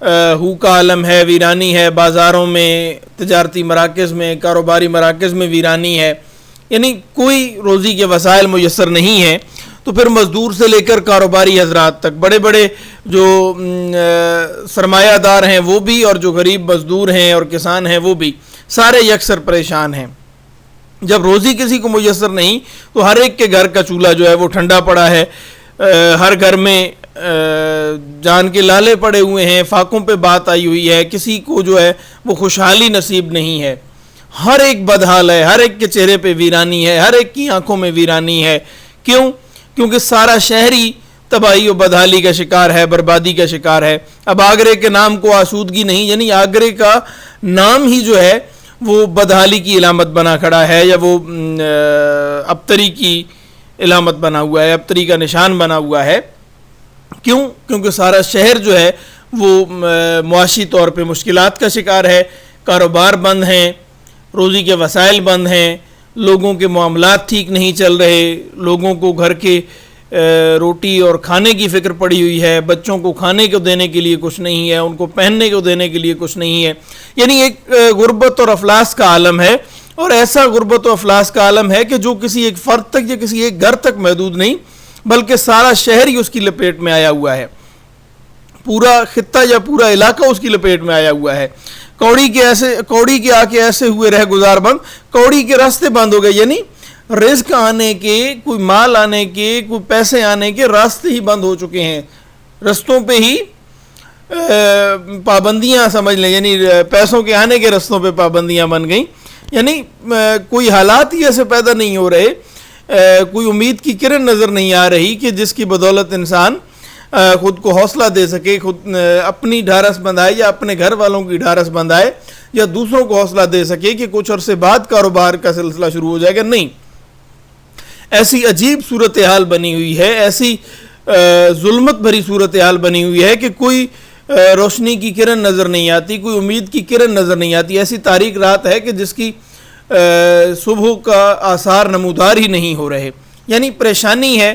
ہو کا عالم ہے، ویرانی ہے، بازاروں میں، تجارتی مراکز میں، کاروباری مراکز میں ویرانی ہے، یعنی کوئی روزی کے وسائل میسر نہیں ہے، تو پھر مزدور سے لے کر کاروباری حضرات تک، بڑے بڑے جو سرمایہ دار ہیں وہ بھی، اور جو غریب مزدور ہیں اور کسان ہیں وہ بھی، سارے یکسر پریشان ہیں۔ جب روزی کسی کو میسر نہیں تو ہر ایک کے گھر کا چولہا جو ہے وہ ٹھنڈا پڑا ہے، ہر گھر میں جان کے لالے پڑے ہوئے ہیں، فاقوں پہ بات آئی ہوئی ہے، کسی کو جو ہے وہ خوشحالی نصیب نہیں ہے، ہر ایک بدحال ہے، ہر ایک کے چہرے پہ ویرانی ہے، ہر ایک کی آنکھوں میں ویرانی ہے۔ کیوں؟ کیونکہ سارا شہر ہی تباہی و بدحالی کا شکار ہے، بربادی کا شکار ہے۔ اب آگرے کے نام کو آسودگی نہیں، یعنی آگرے کا نام ہی جو ہے وہ بدحالی کی علامت بنا کھڑا ہے، یا وہ ابتری کی علامت بنا ہوا ہے، ابتری کا نشان بنا ہوا ہے۔ کیوں؟ کیونکہ سارا شہر جو ہے وہ معاشی طور پہ مشکلات کا شکار ہے، کاروبار بند ہیں، روزی کے وسائل بند ہیں، لوگوں کے معاملات ٹھیک نہیں چل رہے، لوگوں کو گھر کے روٹی اور کھانے کی فکر پڑی ہوئی ہے، بچوں کو کھانے کو دینے کے لیے کچھ نہیں ہے، ان کو پہننے کو دینے کے لیے کچھ نہیں ہے، یعنی ایک غربت اور افلاس کا عالم ہے۔ اور ایسا غربت و افلاس کا عالم ہے کہ جو کسی ایک فرد تک یا کسی ایک گھر تک محدود نہیں، بلکہ سارا شہر ہی اس کی لپیٹ میں آیا ہوا ہے، پورا خطہ یا پورا علاقہ اس کی لپیٹ میں آیا ہوا ہے۔ کوڑی کے آ کے ایسے ہوئے رہ گزار بند، کوڑی کے راستے بند ہو گئے، یعنی رزق آنے کے، کوئی مال آنے کے، کوئی پیسے آنے کے راستے ہی بند ہو چکے ہیں، رستوں پہ ہی پابندیاں سمجھ لیں، یعنی پیسوں کے آنے کے رستوں پہ پابندیاں بن گئیں، یعنی کوئی حالات ہی ایسے پیدا نہیں ہو رہے، کوئی امید کی کرن نظر نہیں آ رہی کہ جس کی بدولت انسان خود کو حوصلہ دے سکے، خود اپنی ڈھارس بندھائے یا اپنے گھر والوں کی ڈھارس بندھائے یا دوسروں کو حوصلہ دے سکے کہ کچھ عرصے بعد کاروبار کا سلسلہ شروع ہو جائے گا۔ نہیں، ایسی عجیب صورتحال بنی ہوئی ہے، ایسی ظلمت بھری صورتحال بنی ہوئی ہے کہ کوئی روشنی کی کرن نظر نہیں آتی، کوئی امید کی کرن نظر نہیں آتی، ایسی تاریک رات ہے کہ جس کی صبح کا آثار نمودار ہی نہیں ہو رہے، یعنی پریشانی ہے،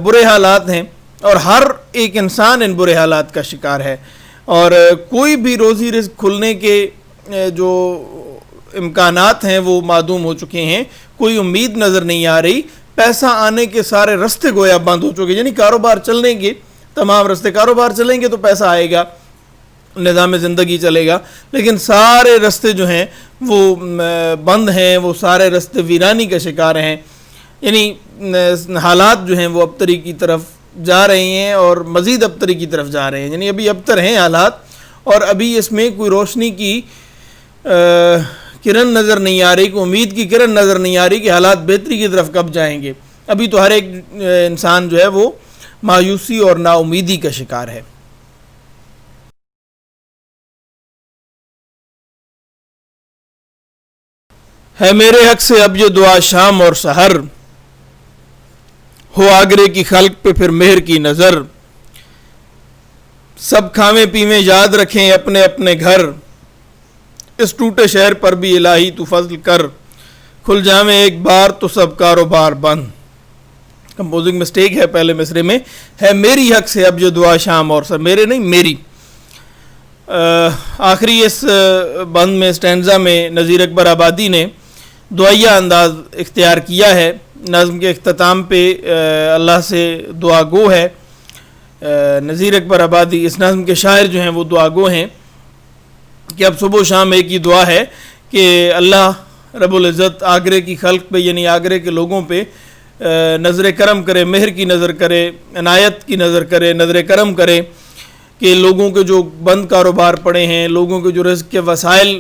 برے حالات ہیں، اور ہر ایک انسان ان برے حالات کا شکار ہے، اور کوئی بھی روزی رزق کھلنے کے جو امکانات ہیں وہ معدوم ہو چکے ہیں، کوئی امید نظر نہیں آ رہی، پیسہ آنے کے سارے رستے گویا بند ہو چکے، یعنی کاروبار چلنے کے تمام رستے، کاروبار چلیں گے تو پیسہ آئے گا، نظام زندگی چلے گا، لیکن سارے رستے جو ہیں وہ بند ہیں، وہ سارے رستے ویرانی کا شکار ہیں، یعنی حالات جو ہیں وہ ابتری کی طرف جا رہے ہیں، اور مزید ابتری کی طرف جا رہے ہیں، یعنی ابھی ابتر ہیں حالات، اور ابھی اس میں کوئی روشنی کی کرن نظر نہیں آ رہی، کوئی امید کی کرن نظر نہیں آ رہی کہ حالات بہتری کی طرف کب جائیں گے۔ ابھی تو ہر ایک انسان جو ہے وہ مایوسی اور نا امیدی کا شکار ہے۔ ہے میرے حق سے اب یہ دعا شام اور سحر، ہو آگرے کی خلق پہ پھر مہر کی نظر، سب کھاویں پیویں یاد رکھیں اپنے اپنے گھر، اس ٹوٹے شہر پر بھی الہی تو فضل کر، کھل جاویں ایک بار تو سب کاروبار بند۔ کمپوزنگ مسٹیک ہے پہلے مصرے میں، ہے میری حق سے اب جو دعا شام اور سحر، میرے نہیں میری۔ آخری اس بند میں اسٹینزا میں نذیر اکبر آبادی نے دعائیہ انداز اختیار کیا ہے، نظم کے اختتام پہ اللہ سے دعا گو ہے۔ نذیر اکبر آبادی اس نظم کے شاعر جو ہیں وہ دعا گو ہیں کہ اب صبح و شام ایک ہی دعا ہے کہ اللہ رب العزت آگرے کی خلق پہ، یعنی آگرے کے لوگوں پہ نظر کرم کرے، مہر کی نظر کرے، عنایت کی نظر کرے، نظر کرم کرے، کہ لوگوں کے جو بند کاروبار پڑے ہیں، لوگوں کے جو رزق کے وسائل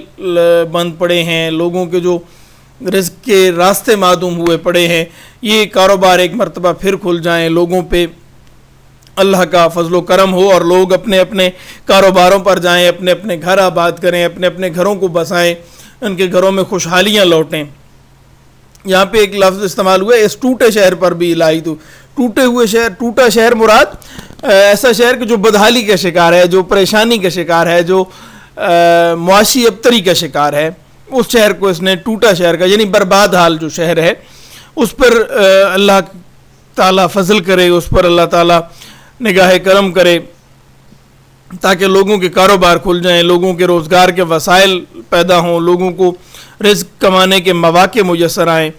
بند پڑے ہیں، لوگوں کے جو رزق کے راستے معدوم ہوئے پڑے ہیں، یہ کاروبار ایک مرتبہ پھر کھل جائیں، لوگوں پہ اللہ کا فضل و کرم ہو، اور لوگ اپنے اپنے کاروباروں پر جائیں، اپنے اپنے گھر آباد کریں، اپنے اپنے گھروں کو بسائیں، ان کے گھروں میں خوشحالیاں لوٹیں۔ یہاں پہ ایک لفظ استعمال ہوا ہے، اس ٹوٹے شہر پر بھی الہی تو، ٹوٹے ہوئے شہر، ٹوٹا شہر مراد ایسا شہر کہ جو بدحالی کا شکار ہے، جو پریشانی کا شکار ہے، جو معاشی ابتری کا شکار ہے، اس شہر کو اس نے ٹوٹا شہر کا، یعنی برباد حال جو شہر ہے، اس پر اللہ تعالیٰ فضل کرے، اس پر اللہ تعالیٰ نگاہ کرم کرے، تاکہ لوگوں کے کاروبار کھل جائیں، لوگوں کے روزگار کے وسائل پیدا ہوں، لوگوں کو رزق کمانے کے مواقع میسر آئیں۔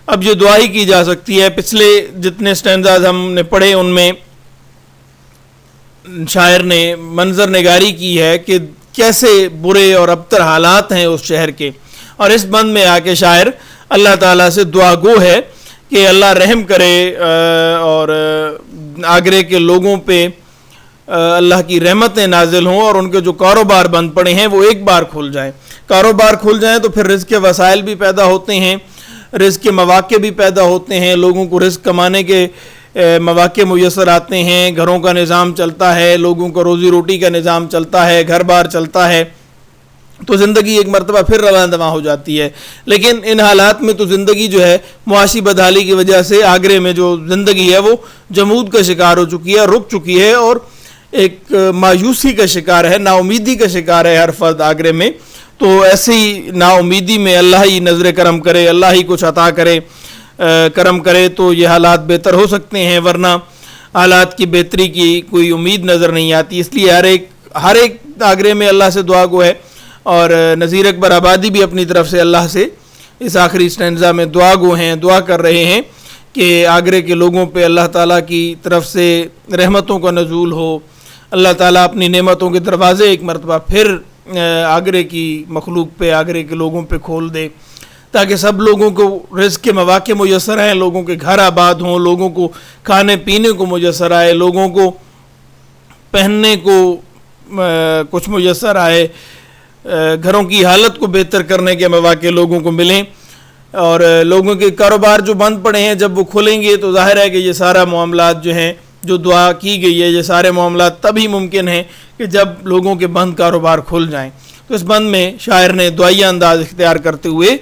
اب یہ دعا ہی کی جا سکتی ہے۔ پچھلے جتنے سٹینزاز ہم نے پڑھے ان میں شاعر نے منظر نگاری کی ہے کہ کیسے برے اور ابتر حالات ہیں اس شہر کے، اور اس بند میں آ کے شاعر اللہ تعالیٰ سے دعا گو ہے کہ اللہ رحم کرے اور آگرے کے لوگوں پہ اللہ کی رحمتیں نازل ہوں اور ان کے جو کاروبار بند پڑے ہیں وہ ایک بار کھل جائیں۔ کاروبار کھل جائیں تو پھر رزق کے وسائل بھی پیدا ہوتے ہیں، رزق کے مواقع بھی پیدا ہوتے ہیں، لوگوں کو رزق کمانے کے مواقع میسر آتے ہیں، گھروں کا نظام چلتا ہے، لوگوں کا روزی روٹی کا نظام چلتا ہے، گھر بار چلتا ہے، تو زندگی ایک مرتبہ پھر رواں دواں ہو جاتی ہے۔ لیکن ان حالات میں تو زندگی جو ہے معاشی بدحالی کی وجہ سے آگرے میں جو زندگی ہے وہ جمود کا شکار ہو چکی ہے، رک چکی ہے، اور ایک مایوسی کا شکار ہے، نا امیدی کا شکار ہے ہر فرد آگرے میں۔ تو ایسی نا امیدی میں اللہ ہی نظر کرم کرے، اللہ ہی کچھ عطا کرے، کرم کرے تو یہ حالات بہتر ہو سکتے ہیں، ورنہ حالات کی بہتری کی کوئی امید نظر نہیں آتی۔ اس لیے ہر ایک آگرے میں اللہ سے دعا گو ہے، اور نذیر اکبر آبادی بھی اپنی طرف سے اللہ سے اس آخری اسٹینزا میں دعا گو ہیں، دعا کر رہے ہیں کہ آگرے کے لوگوں پہ اللہ تعالیٰ کی طرف سے رحمتوں کا نزول ہو، اللہ تعالیٰ اپنی نعمتوں کے دروازے ایک مرتبہ پھر آگرے کی مخلوق پہ، آگرے کے لوگوں پہ کھول دے، تاکہ سب لوگوں کو رزق کے مواقع میسر آئیں، لوگوں کے گھر آباد ہوں، لوگوں کو کھانے پینے کو میسر آئے، لوگوں کو پہننے کو کچھ میسر آئے، گھروں کی حالت کو بہتر کرنے کے مواقع لوگوں کو ملیں، اور لوگوں کے کاروبار جو بند پڑے ہیں جب وہ کھلیں گے تو ظاہر ہے کہ یہ سارا معاملات جو ہیں جو دعا کی گئی ہے، یہ سارے معاملات تبھی ممکن ہیں کہ جب لوگوں کے بند کاروبار کھل جائیں۔ تو اس بند میں شاعر نے دعائیہ انداز اختیار کرتے ہوئے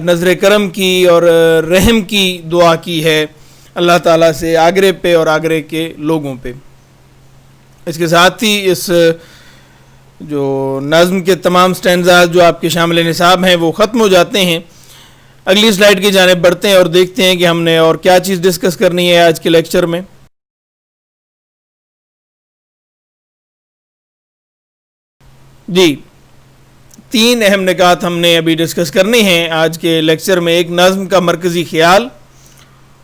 نظر کرم کی اور رحم کی دعا کی ہے اللہ تعالیٰ سے آگرے پہ اور آگرے کے لوگوں پہ۔ اس کے ساتھ ہی اس جو نظم کے تمام سٹینزاز جو آپ کے شامل نصاب ہیں وہ ختم ہو جاتے ہیں۔ اگلی سلائیڈ کی جانب بڑھتے ہیں اور دیکھتے ہیں کہ ہم نے اور کیا چیز ڈسکس کرنی ہے آج کے لیکچر میں۔ جی، 3 اہم نکات ہم نے ابھی ڈسکس کرنے ہیں آج کے لیکچر میں۔ ایک نظم کا مرکزی خیال،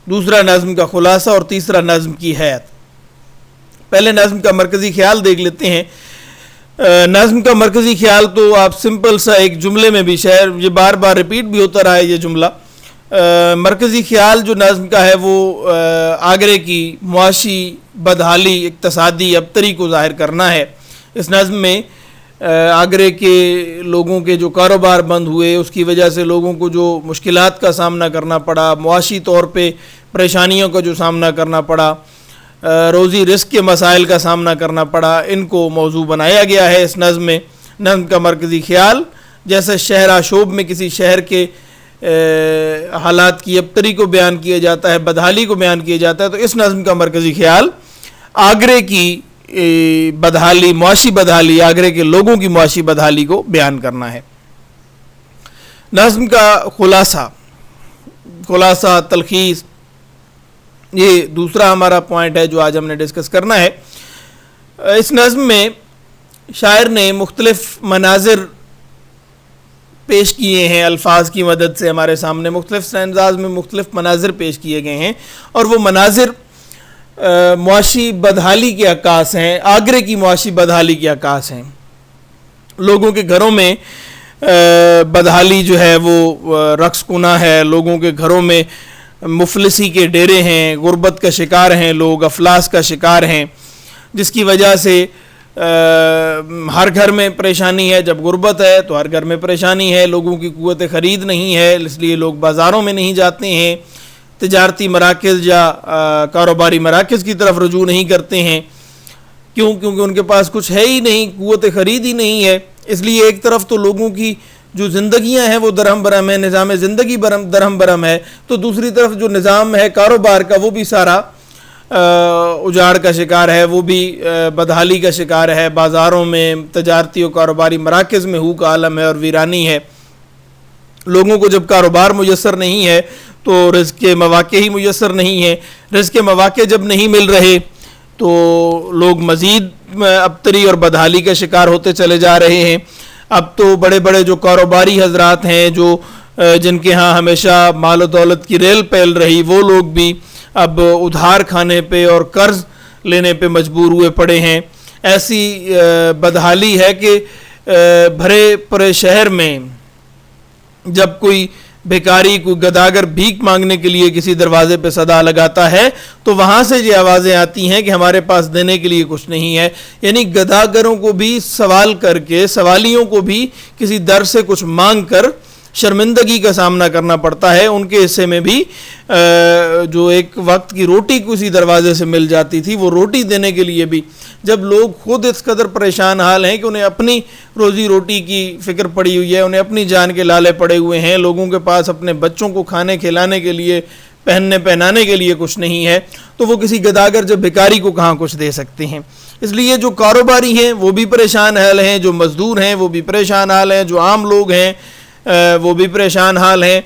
دوسرا نظم کا خلاصہ، اور تیسرا نظم کی حیت۔ پہلے نظم کا مرکزی خیال دیکھ لیتے ہیں۔ نظم کا مرکزی خیال تو آپ سمپل سا ایک جملے میں بھی، شاید یہ بار بار ریپیٹ بھی ہوتا رہا ہے یہ جملہ، مرکزی خیال جو نظم کا ہے وہ آگرے کی معاشی بدحالی، اقتصادی ابتری کو ظاہر کرنا ہے۔ اس نظم میں آگرے کے لوگوں کے جو کاروبار بند ہوئے، اس کی وجہ سے لوگوں کو جو مشکلات کا سامنا کرنا پڑا، معاشی طور پہ پریشانیوں کا جو سامنا کرنا پڑا، روزی رزق کے مسائل کا سامنا کرنا پڑا، ان کو موضوع بنایا گیا ہے اس نظم میں۔ نظم کا مرکزی خیال جیسے شہر شوب میں کسی شہر کے حالات کی ابتری کو بیان کیا جاتا ہے، بدحالی کو بیان کیا جاتا ہے، تو اس نظم کا مرکزی خیال آگرے کی بدحالی، معاشی بدحالی، آگرے کے لوگوں کی معاشی بدحالی کو بیان کرنا ہے۔ نظم کا خلاصہ تلخیص، یہ دوسرا ہمارا پوائنٹ ہے جو آج ہم نے ڈسکس کرنا ہے۔ اس نظم میں شاعر نے مختلف مناظر پیش کیے ہیں، الفاظ کی مدد سے ہمارے سامنے مختلف سٹینزاز میں مختلف مناظر پیش کیے گئے ہیں، اور وہ مناظر معاشی بدحالی کے عکاس ہیں، آگرے کی معاشی بدحالی کے عکاس ہیں۔ لوگوں کے گھروں میں بدحالی جو ہے وہ رقص کنا ہے، لوگوں کے گھروں میں مفلسی کے ڈیرے ہیں، غربت کا شکار ہیں لوگ، افلاس کا شکار ہیں، جس کی وجہ سے ہر گھر میں پریشانی ہے۔ جب غربت ہے تو ہر گھر میں پریشانی ہے، لوگوں کی قوت خرید نہیں ہے، اس لیے لوگ بازاروں میں نہیں جاتے ہیں، تجارتی مراکز یا کاروباری مراکز کی طرف رجوع نہیں کرتے ہیں۔ کیونکہ ان کے پاس کچھ ہے ہی نہیں، قوت خرید ہی نہیں ہے۔ اس لیے ایک طرف تو لوگوں کی جو زندگیاں ہیں وہ درہم برہم ہے، نظام زندگی درہم برہم ہے، تو دوسری طرف جو نظام ہے کاروبار کا وہ بھی سارا اجاڑ کا شکار ہے، وہ بھی بدحالی کا شکار ہے۔ بازاروں میں، تجارتی و کاروباری مراکز میں ہو کا عالم ہے اور ویرانی ہے۔ لوگوں کو جب کاروبار میسر نہیں ہے تو رزق کے مواقع ہی میسر نہیں ہیں۔ رزق کے مواقع جب نہیں مل رہے تو لوگ مزید ابتری اور بدحالی کا شکار ہوتے چلے جا رہے ہیں. اب تو بڑے بڑے جو کاروباری حضرات ہیں جو جن کے ہاں ہمیشہ مال و دولت کی ریل پیل رہی, وہ لوگ بھی اب ادھار کھانے پہ اور قرض لینے پہ مجبور ہوئے پڑے ہیں. ایسی بدحالی ہے کہ بھرے پرے شہر میں جب کوئی بھیکاری, کوئی گداگر بھیک مانگنے کے لیے کسی دروازے پہ صدا لگاتا ہے تو وہاں سے یہ آوازیں آتی ہیں کہ ہمارے پاس دینے کے لیے کچھ نہیں ہے. یعنی گداگروں کو بھی سوال کر کے, سوالیوں کو بھی کسی در سے کچھ مانگ کر شرمندگی کا سامنا کرنا پڑتا ہے. ان کے حصے میں بھی جو ایک وقت کی روٹی کسی دروازے سے مل جاتی تھی, وہ روٹی دینے کے لیے بھی جب لوگ خود اس قدر پریشان حال ہیں کہ انہیں اپنی روزی روٹی کی فکر پڑی ہوئی ہے, انہیں اپنی جان کے لالے پڑے ہوئے ہیں, لوگوں کے پاس اپنے بچوں کو کھانے کھلانے کے لیے, پہننے پہنانے کے لیے کچھ نہیں ہے, تو وہ کسی گداگر جب بھکاری کو کہاں کچھ دے سکتے ہیں. اس لیے جو کاروباری ہیں وہ بھی پریشان حال ہیں, جو مزدور ہیں وہ بھی پریشان حال ہیں, جو عام لوگ ہیں وہ بھی پریشان حال ہیں.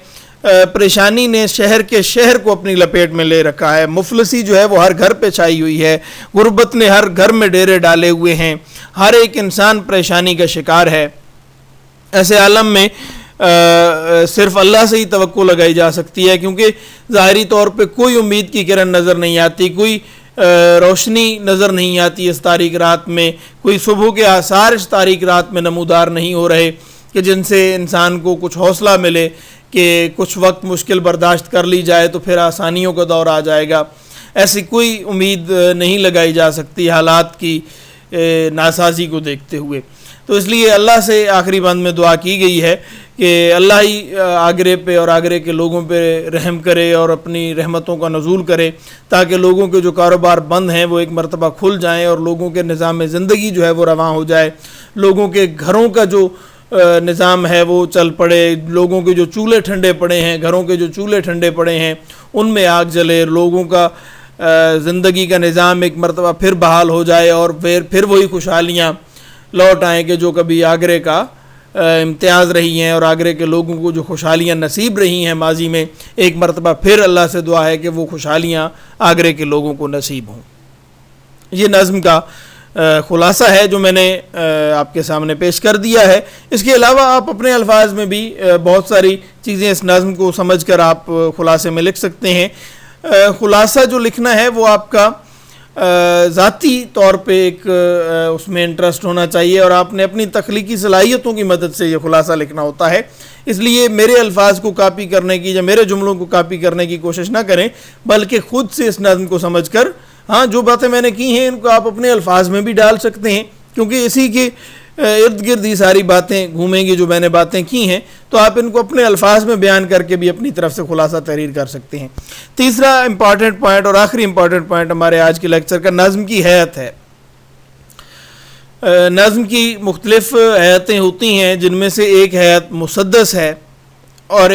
پریشانی نے شہر کو اپنی لپیٹ میں لے رکھا ہے. مفلسی جو ہے وہ ہر گھر پہ چھائی ہوئی ہے, غربت نے ہر گھر میں ڈیرے ڈالے ہوئے ہیں, ہر ایک انسان پریشانی کا شکار ہے. ایسے عالم میں صرف اللہ سے ہی توقع لگائی جا سکتی ہے, کیونکہ ظاہری طور پہ کوئی امید کی کرن نظر نہیں آتی, کوئی روشنی نظر نہیں آتی اس تاریک رات میں, کوئی صبح کے آثار اس تاریک رات میں نمودار نہیں ہو رہے کہ جن سے انسان کو کچھ حوصلہ ملے کہ کچھ وقت مشکل برداشت کر لی جائے تو پھر آسانیوں کا دور آ جائے گا. ایسی کوئی امید نہیں لگائی جا سکتی حالات کی ناسازی کو دیکھتے ہوئے. تو اس لیے اللہ سے آخری بند میں دعا کی گئی ہے کہ اللہ ہی آگرے پہ اور آگرے کے لوگوں پہ رحم کرے اور اپنی رحمتوں کا نزول کرے, تاکہ لوگوں کے جو کاروبار بند ہیں وہ ایک مرتبہ کھل جائیں اور لوگوں کے نظام زندگی جو ہے وہ رواں ہو جائے, لوگوں کے گھروں کا جو نظام ہے وہ چل پڑے, لوگوں کے جو چولہے ٹھنڈے پڑے ہیں, گھروں کے جو چولہے ٹھنڈے پڑے ہیں ان میں آگ جلے, لوگوں کا زندگی کا نظام ایک مرتبہ پھر بحال ہو جائے اور پھر وہی خوشحالیاں لوٹ آئیں کہ جو کبھی آگرے کا امتیاز رہی ہیں, اور آگرے کے لوگوں کو جو خوشحالیاں نصیب رہی ہیں ماضی میں, ایک مرتبہ پھر اللہ سے دعا ہے کہ وہ خوشحالیاں آگرے کے لوگوں کو نصیب ہوں. یہ نظم کا خلاصہ ہے جو میں نے آپ کے سامنے پیش کر دیا ہے. اس کے علاوہ آپ اپنے الفاظ میں بھی بہت ساری چیزیں اس نظم کو سمجھ کر آپ خلاصے میں لکھ سکتے ہیں. خلاصہ جو لکھنا ہے وہ آپ کا ذاتی طور پہ ایک اس میں انٹرسٹ ہونا چاہیے, اور آپ نے اپنی تخلیقی صلاحیتوں کی مدد سے یہ خلاصہ لکھنا ہوتا ہے. اس لیے میرے الفاظ کو کاپی کرنے کی یا میرے جملوں کو کاپی کرنے کی کوشش نہ کریں, بلکہ خود سے اس نظم کو سمجھ کر, ہاں جو باتیں میں نے کی ہیں ان کو آپ اپنے الفاظ میں بھی ڈال سکتے ہیں, کیونکہ اسی کے ارد گرد ہی ساری باتیں گھومیں گی جو میں نے باتیں کی ہیں, تو آپ ان کو اپنے الفاظ میں بیان کر کے بھی اپنی طرف سے خلاصہ تحریر کر سکتے ہیں. تیسرا امپورٹنٹ پوائنٹ اور آخری امپورٹنٹ پوائنٹ ہمارے آج کے لیکچر کا نظم کی حیت ہے. نظم کی مختلف حیتیں ہوتی ہیں, جن میں سے ایک حیت مسدس ہے اور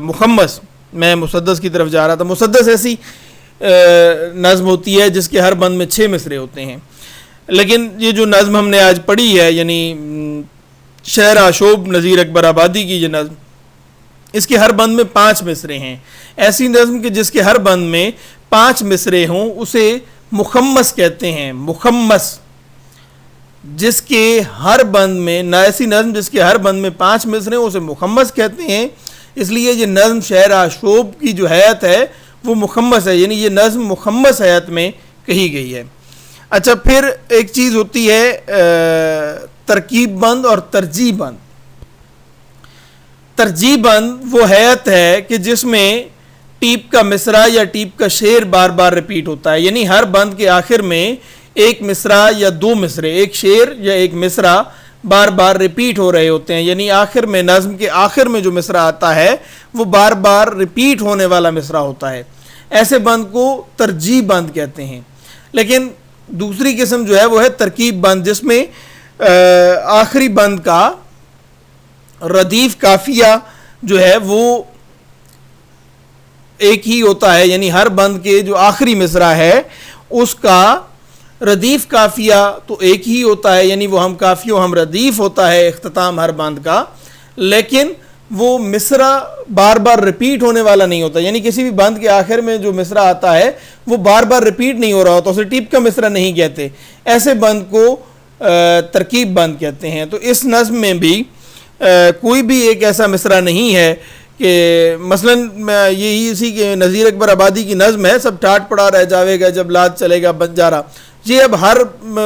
مخمس. میں مسدس کی طرف جا رہا تھا. مسدس ایسی نظم ہوتی ہے جس کے ہر بند میں 6 مصرے ہوتے ہیں, لیکن یہ جو نظم ہم نے آج پڑھی ہے, یعنی شعر آشوب نذیر اکبر آبادی کی یہ نظم, اس کے ہر بند میں 5 مصرے ہیں. ایسی نظم کہ جس کے ہر بند میں 5 مصرے ہوں اسے مخمس کہتے ہیں. مخمس جس کے ہر بند میں, ایسی نظم جس کے ہر بند میں 5 مصرے ہوں اسے مخمس کہتے ہیں. اس لیے یہ نظم شعر آشوب کی جو حیت ہے وہ مخمس ہے, یعنی یہ نظم مخمس حیت میں کہی گئی ہے. اچھا, پھر ایک چیز ہوتی ہے ترکیب بند اور ترجیح بند. ترجیح بند وہ حیت ہے کہ جس میں ٹیپ کا مصرع یا ٹیپ کا شعر بار بار ریپیٹ ہوتا ہے, یعنی ہر بند کے آخر میں ایک مصرع یا 2 مصرے, ایک شعر یا ایک مصرع بار بار ریپیٹ ہو رہے ہوتے ہیں. یعنی آخر میں, نظم کے آخر میں جو مصرع آتا ہے وہ بار بار ریپیٹ ہونے والا مصرع ہوتا ہے. ایسے بند کو ترجیح بند کہتے ہیں. لیکن دوسری قسم جو ہے وہ ہے ترکیب بند, جس میں آخری بند کا ردیف قافیہ جو ہے وہ ایک ہی ہوتا ہے, یعنی ہر بند کے جو آخری مصرع ہے اس کا ردیف قافیہ تو ایک ہی ہوتا ہے, یعنی وہ ہم قافیہ ہم ردیف ہوتا ہے اختتام ہر بند کا, لیکن وہ مصرع بار بار ریپیٹ ہونے والا نہیں ہوتا، یعنی کسی بھی بند کے آخر میں جو مصرع آتا ہے وہ بار بار ریپیٹ نہیں ہو رہا ہوتا، اسے ٹیپ کا مصرع نہیں کہتے، ایسے بند کو ترکیب بند کہتے ہیں۔ تو اس نظم میں بھی کوئی بھی ایک ایسا مصرع نہیں ہے کہ مثلاً یہی اسی کے نذیر اکبر آبادی کی نظم ہے، سب ٹاٹ پڑا رہ جاوے گا جب لاد چلے گا بنجارہ، یہ اب ہر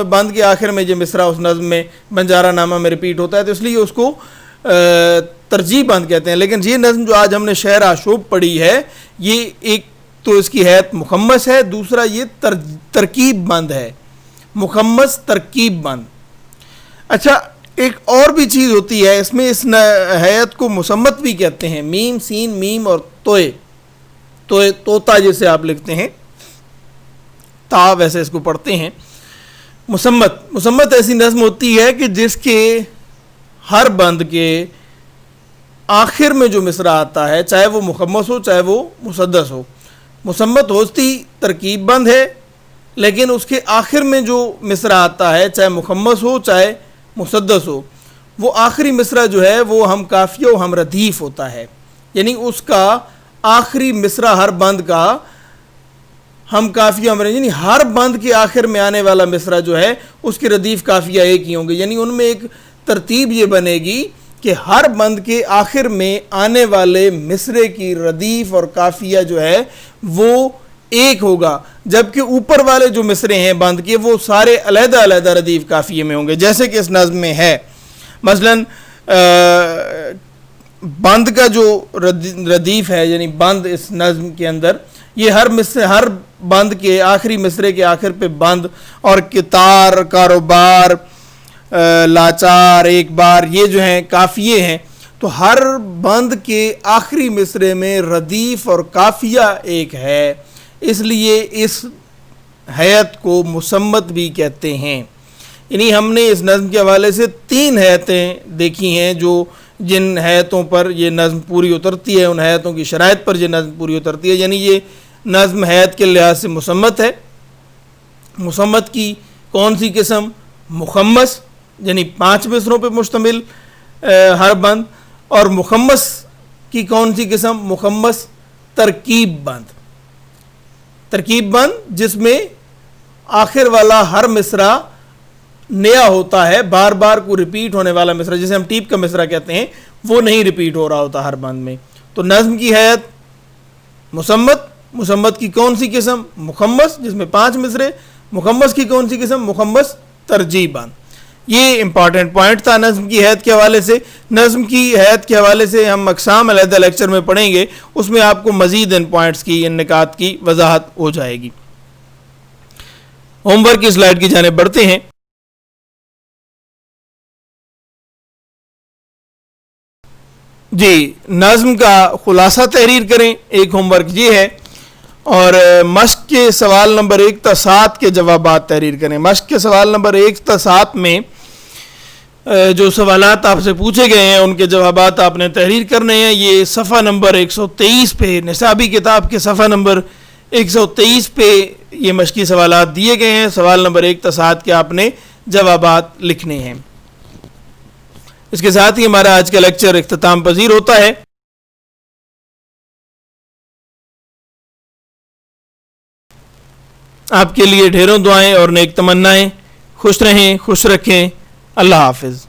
بند کے آخر میں یہ مصرع اس نظم میں بنجارہ نامہ میں ریپیٹ ہوتا ہے، تو اس لیے اس کو ترجیح بند کہتے ہیں۔ لیکن یہ نظم جو آج ہم نے شعر آشوب پڑھی ہے، یہ ایک تو اس کی حیت مخمس ہے، دوسرا یہ ترکیب بند ہے، مخمس ترکیب بند۔ اچھا ایک اور بھی چیز ہوتی ہے اس میں، اس حیت کو مسمت بھی کہتے ہیں، میم سین میم اور توئے، توتا جسے آپ لکھتے ہیں، تا ویسے اس کو پڑھتے ہیں۔ مسمت ایسی نظم ہوتی ہے کہ جس کے ہر بند کے آخر میں جو مصرع آتا ہے، چاہے وہ مخمس ہو چاہے وہ مسدس ہو، مسمت ہوتی ترکیب بند ہے، لیکن اس کے آخر میں جو مصرع آتا ہے چاہے مخمس ہو چاہے مسدس ہو، وہ آخری مصرع جو ہے وہ ہم قافیہ و ہم ردیف ہوتا ہے، یعنی اس کا آخری مصرع ہر بند کا ہم قافیہ ہم ردیف، یعنی ہر بند کے آخر میں آنے والا مصرع جو ہے اس کے ردیف قافیہ ایک ہی ہوں گے، یعنی ان میں ایک ترتیب یہ بنے گی کہ ہر بند کے آخر میں آنے والے مصرے کی ردیف اور قافیہ جو ہے وہ ایک ہوگا، جبکہ اوپر والے جو مصرے ہیں بند کے وہ سارے علیحدہ علیحدہ ردیف قافیے میں ہوں گے، جیسے کہ اس نظم میں ہے۔ مثلاً بند کا جو ردیف ہے، یعنی بند اس نظم کے اندر، یہ ہر بند کے آخری مصرے کے آخر پہ بند، اور کتار، کاروبار، لاچار، ایک بار، یہ جو ہیں قافیے ہیں، تو ہر بند کے آخری مصرے میں ردیف اور قافیہ ایک ہے، اس لیے اس حیت کو مسمت بھی کہتے ہیں۔ یعنی ہم نے اس نظم کے حوالے سے 3 حیتیں دیکھی ہیں جو جن حیتوں پر یہ نظم پوری اترتی ہے، ان حیتوں کی شرائط پر یہ نظم پوری اترتی ہے، یعنی یہ نظم حیت کے لحاظ سے مسمت ہے۔ مسمت کی کون سی قسم؟ مخمس، یعنی 5 مصروں پہ مشتمل ہر بند، اور مخمس کی کون سی قسم؟ مخمس ترکیب بند، ترکیب بند جس میں آخر والا ہر مصرع نیا ہوتا ہے، بار بار کو ریپیٹ ہونے والا مصرع جسے ہم ٹیپ کا مصرع کہتے ہیں وہ نہیں ریپیٹ ہو رہا ہوتا ہر بند میں۔ تو نظم کی حیت مسمت کی کون سی قسم؟ مخمس جس میں 5 مصرے، مخمس کی کون سی قسم؟ مخمس ترجیح بند۔ یہ امپورٹنٹ پوائنٹ تھا نظم کی حیت کے حوالے سے۔ نظم کی حیت کے حوالے سے ہم اقسام علیحدہ لیکچر میں پڑھیں گے، اس میں آپ کو مزید ان پوائنٹس کی، ان نکات کی وضاحت ہو جائے گی۔ ہوم ورک کی سلائیڈ کی جانب بڑھتے ہیں۔ جی، نظم کا خلاصہ تحریر کریں، ایک ہوم ورک یہ ہے، اور مشق کے سوال نمبر 1 تا 7 کے جوابات تحریر کریں۔ مشق کے سوال نمبر 1 تا 7 میں جو سوالات آپ سے پوچھے گئے ہیں ان کے جوابات آپ نے تحریر کرنے ہیں۔ یہ صفحہ نمبر 123 پہ، نصابی کتاب کے صفحہ نمبر 123 پہ یہ مشقی سوالات دیے گئے ہیں۔ سوال نمبر 1 تا 7 کے آپ نے جوابات لکھنے ہیں۔ اس کے ساتھ ہی ہمارا آج کا لیکچر اختتام پذیر ہوتا ہے۔ آپ کے لیے ڈھیروں دعائیں اور نیک تمنائیں۔ خوش رہیں، خوش رکھیں۔ اللہ حافظ۔